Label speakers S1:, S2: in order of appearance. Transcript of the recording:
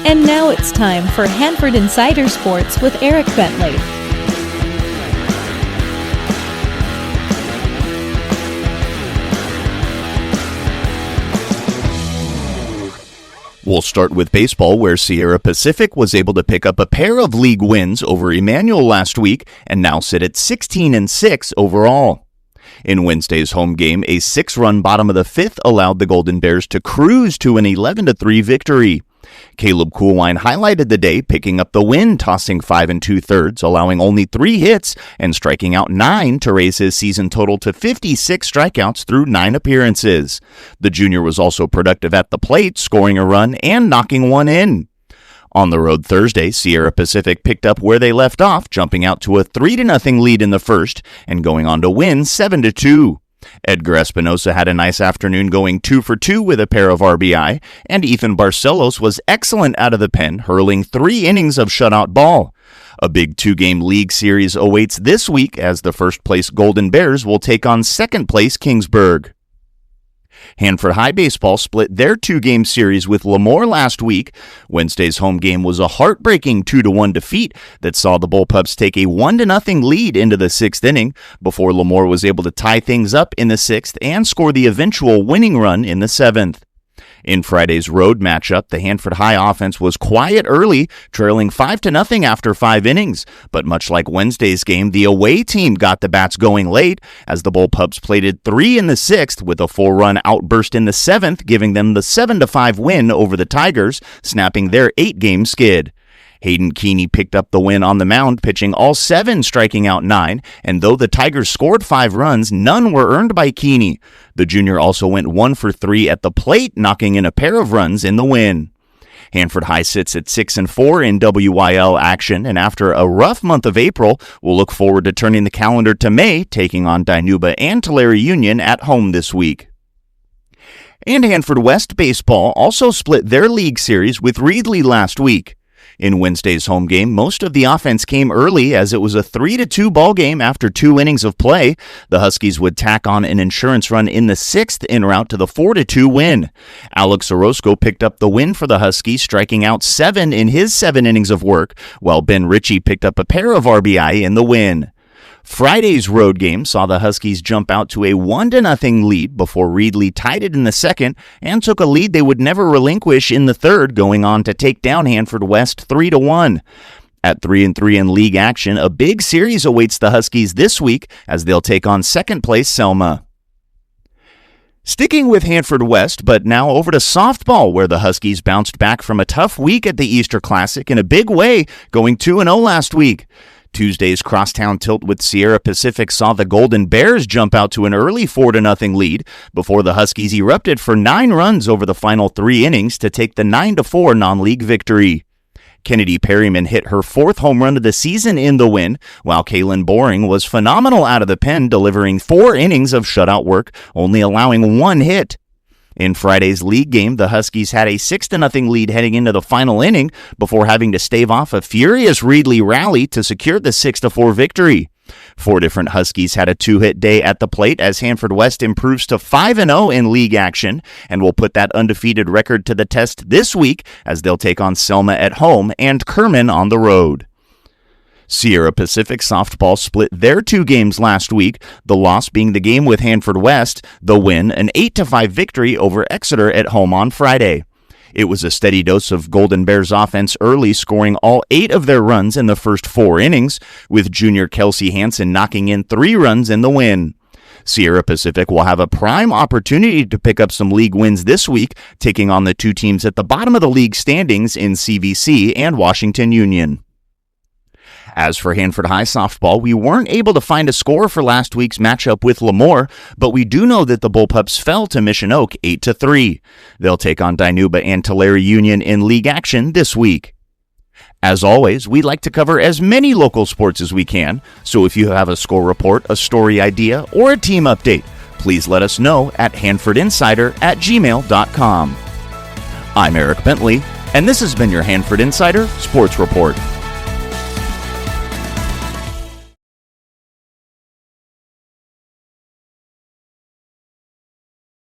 S1: And now it's time for Hanford Insider Sports with Eric Bentley.
S2: We'll start with baseball, where Sierra Pacific was able to pick up a pair of league wins over Emmanuel last week and now sit at 16-6 overall. In Wednesday's home game, a 6-run bottom of the fifth allowed the Golden Bears to cruise to an 11-3 victory. Caleb Coolwine highlighted the day, picking up the win, tossing 5 2/3, allowing only 3 hits and striking out 9 to raise his season total to 56 strikeouts through 9 appearances. The junior was also productive at the plate, scoring a run and knocking one in. On the road Thursday, Sierra Pacific picked up where they left off, jumping out to a 3-0 lead in the first and going on to win 7-2. Edgar Espinosa had a nice afternoon, going 2 for 2 with a pair of RBI, and Ethan Barcelos was excellent out of the pen, hurling 3 innings of shutout ball. A big 2-game league series awaits this week as the first-place Golden Bears will take on second-place Kingsburg. Hanford High Baseball split their 2-game series with Lemoore last week. Wednesday's home game was a heartbreaking 2-1 defeat that saw the Bullpups take a 1-0 lead into the 6th inning before Lemoore was able to tie things up in the 6th and score the eventual winning run in the 7th. In Friday's road matchup, the Hanford High offense was quiet early, trailing 5-0 after 5 innings. But much like Wednesday's game, the away team got the bats going late as the Bullpups plated 3 in the 6th with a 4-run outburst in the 7th, giving them the 7-5 win over the Tigers, snapping their 8-game skid. Hayden Keeney picked up the win on the mound, pitching all 7, striking out 9, and though the Tigers scored 5 runs, none were earned by Keeney. The junior also went 1 for 3 at the plate, knocking in a pair of runs in the win. Hanford High sits at 6-4 in WYL action, and after a rough month of April, we'll look forward to turning the calendar to May, taking on Dinuba and Tulare Union at home this week. And Hanford West Baseball also split their league series with Reedley last week. In Wednesday's home game, most of the offense came early as it was a 3-2 ball game after 2 innings of play. The Huskies would tack on an insurance run in the 6th en route to the 4-2 win. Alex Orozco picked up the win for the Huskies, striking out 7 in his 7 innings of work, while Ben Ritchie picked up a pair of RBI in the win. Friday's road game saw the Huskies jump out to a 1-0 lead before Reedley tied it in the 2nd and took a lead they would never relinquish in the 3rd, going on to take down Hanford West 3-1. At 3-3 in league action, a big series awaits the Huskies this week as they'll take on second-place Selma. Sticking with Hanford West, but now over to softball, where the Huskies bounced back from a tough week at the Easter Classic in a big way, going 2-0 last week. Tuesday's crosstown tilt with Sierra Pacific saw the Golden Bears jump out to an early 4-0 lead before the Huskies erupted for 9 runs over the final 3 innings to take the 9-4 non-league victory. Kennedy Perryman hit her 4th home run of the season in the win, while Kaylin Boring was phenomenal out of the pen, delivering 4 innings of shutout work, only allowing 1 hit. In Friday's league game, the Huskies had a 6-0 lead heading into the final inning before having to stave off a furious Reedley rally to secure the 6-4 victory. 4 different Huskies had a 2-hit day at the plate as Hanford West improves to 5-0 in league action and will put that undefeated record to the test this week as they'll take on Selma at home and Kerman on the road. Sierra Pacific softball split their 2 games last week, the loss being the game with Hanford West, the win an 8-5 victory over Exeter at home on Friday. It was a steady dose of Golden Bears offense early, scoring all 8 of their runs in the first 4 innings, with junior Kelsey Hansen knocking in 3 runs in the win. Sierra Pacific will have a prime opportunity to pick up some league wins this week, taking on the 2 teams at the bottom of the league standings in CVC and Washington Union. As for Hanford High softball, we weren't able to find a score for last week's matchup with Lemoore, but we do know that the Bullpups fell to Mission Oak 8-3. They'll take on Dinuba and Tulare Union in league action this week. As always, we like to cover as many local sports as we can, so if you have a score report, a story idea, or a team update, please let us know at hanfordinsider@gmail.com. I'm Eric Bentley, and this has been your Hanford Insider Sports Report.